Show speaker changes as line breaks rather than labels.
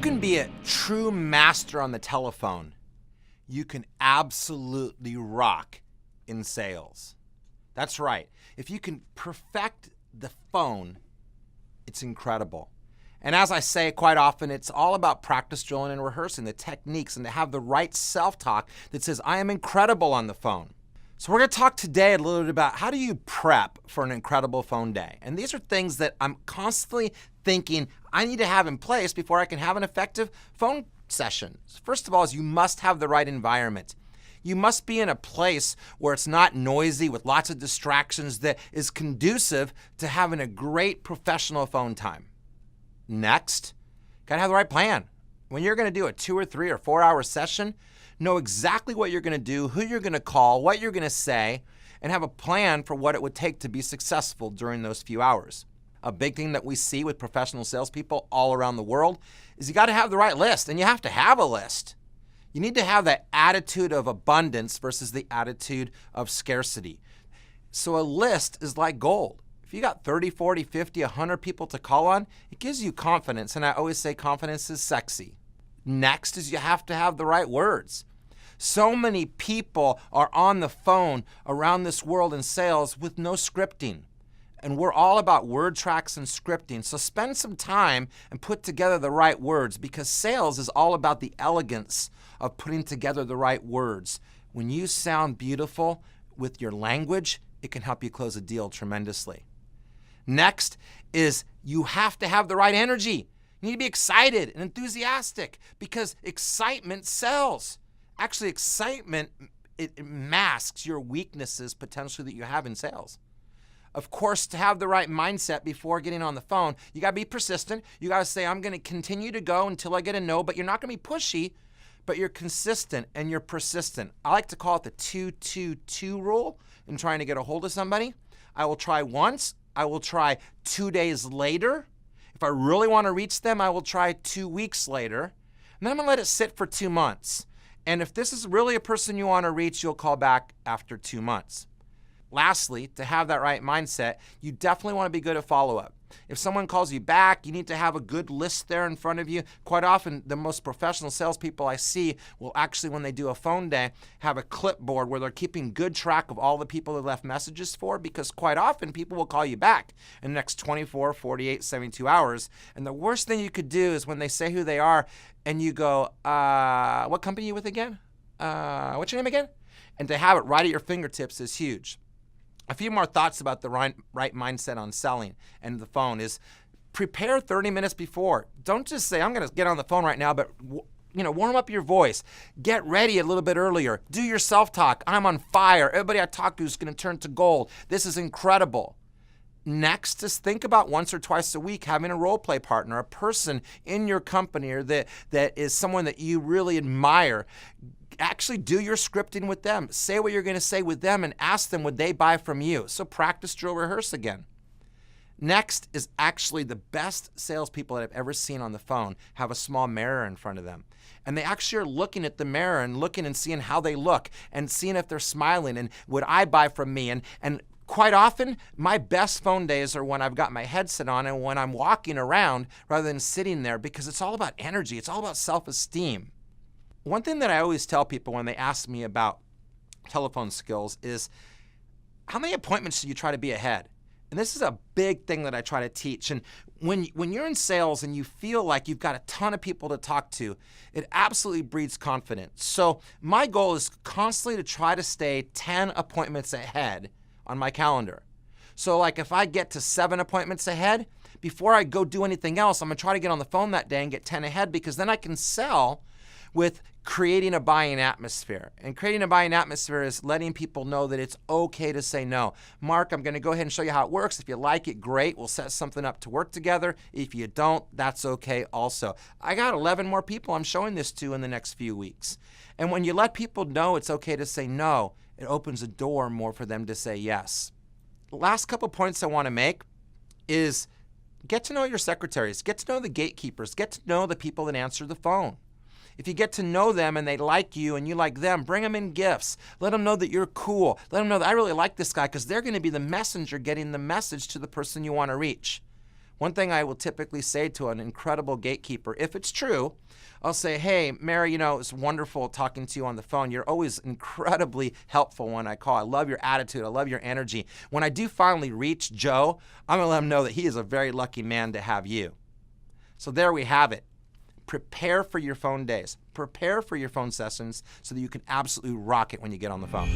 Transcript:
can be a true master on the telephone, you can absolutely rock in sales. That's right. If you can perfect the phone, it's incredible. And as I say quite often, it's all about practice, drilling, and rehearsing the techniques and to have the right self-talk that says, I am incredible on the phone. So we're going to talk today a little bit about how do you prep for an incredible phone day. And these are things that I'm constantly thinking I need to have in place before I can have an effective phone session. First of all, is you must have the right environment. You must be in a place where it's not noisy with lots of distractions, that is conducive to having a great professional phone time. Next, gotta have the right plan. When you're gonna do a 2 or 3 or 4 hour session, know exactly what you're gonna do, who you're gonna call, what you're gonna say, and have a plan for what it would take to be successful during those few hours. A big thing that we see with professional salespeople all around the world is you gotta have the right list, and you have to have a list. You need to have that attitude of abundance versus the attitude of scarcity. So a list is like gold. If you got 30, 40, 50, 100 people to call on, it gives you confidence, and I always say confidence is sexy. Next is you have to have the right words. So many people are on the phone around this world in sales with no scripting. And we're all about word tracks and scripting. So spend some time and put together the right words, because sales is all about the elegance of putting together the right words. When you sound beautiful with your language, it can help you close a deal tremendously. Next is you have to have the right energy. You need to be excited and enthusiastic, because excitement sells. Actually, excitement, it masks your weaknesses potentially that you have in sales. Of course, to have the right mindset before getting on the phone, you gotta be persistent. You gotta say, I'm gonna continue to go until I get a no, but you're not gonna be pushy, but you're consistent and you're persistent. I like to call it the 2-2-2 rule in trying to get a hold of somebody. I will try once. I will try 2 days later. If I really want to reach them, I will try 2 weeks later. And then I'm going to let it sit for 2 months. And if this is really a person you want to reach, you'll call back after 2 months. Lastly, to have that right mindset, you definitely want to be good at follow-up. If someone calls you back, you need to have a good list there in front of you. Quite often, the most professional salespeople I see will actually, when they do a phone day, have a clipboard where they're keeping good track of all the people they left messages for, because quite often people will call you back in the next 24, 48, 72 hours. And the worst thing you could do is when they say who they are and you go, what company are you with again? What's your name again? And to have it right at your fingertips is huge. A few more thoughts about the right mindset on selling and the phone is prepare 30 minutes before. Don't just say, I'm going to get on the phone right now, but warm up your voice. Get ready a little bit earlier. Do your self-talk. I'm on fire. Everybody I talk to is going to turn to gold. This is incredible. Next is think about once or twice a week having a role play partner, a person in your company or that is someone that you really admire. Actually do your scripting with them. Say what you're going to say with them and ask them, would they buy from you? So practice, drill, rehearse again. Next is actually the best salespeople that I've ever seen on the phone have a small mirror in front of them. And they actually are looking at the mirror and looking and seeing how they look and seeing if they're smiling and would I buy from me? And quite often, my best phone days are when I've got my headset on and when I'm walking around rather than sitting there, because it's all about energy. It's all about self-esteem. One thing that I always tell people when they ask me about telephone skills is, how many appointments do you try to be ahead? And this is a big thing that I try to teach. And when you're in sales and you feel like you've got a ton of people to talk to, it absolutely breeds confidence. So my goal is constantly to try to stay 10 appointments ahead on my calendar. So like if I get to 7 appointments ahead, before I go do anything else, I'm gonna try to get on the phone that day and get 10 ahead, because then I can sell with creating a buying atmosphere. And creating a buying atmosphere is letting people know that it's okay to say no. Mark, I'm going to go ahead and show you how it works. If you like it, great. We'll set something up to work together. If you don't, that's okay also. I got 11 more people I'm showing this to in the next few weeks. And when you let people know it's okay to say no, it opens a door more for them to say yes. The last couple points I want to make is get to know your secretaries, get to know the gatekeepers, get to know the people that answer the phone. If you get to know them and they like you and you like them, bring them in gifts. Let them know that you're cool. Let them know that I really like this guy, because they're going to be the messenger getting the message to the person you want to reach. one thing I will typically say to an incredible gatekeeper, if it's true, I'll say, hey, Mary, it's wonderful talking to you on the phone. You're always incredibly helpful when I call. I love your attitude. I love your energy. When I do finally reach Joe, I'm going to let him know that he is a very lucky man to have you. So there we have it. Prepare for your phone days. Prepare for your phone sessions so that you can absolutely rock it when you get on the phone.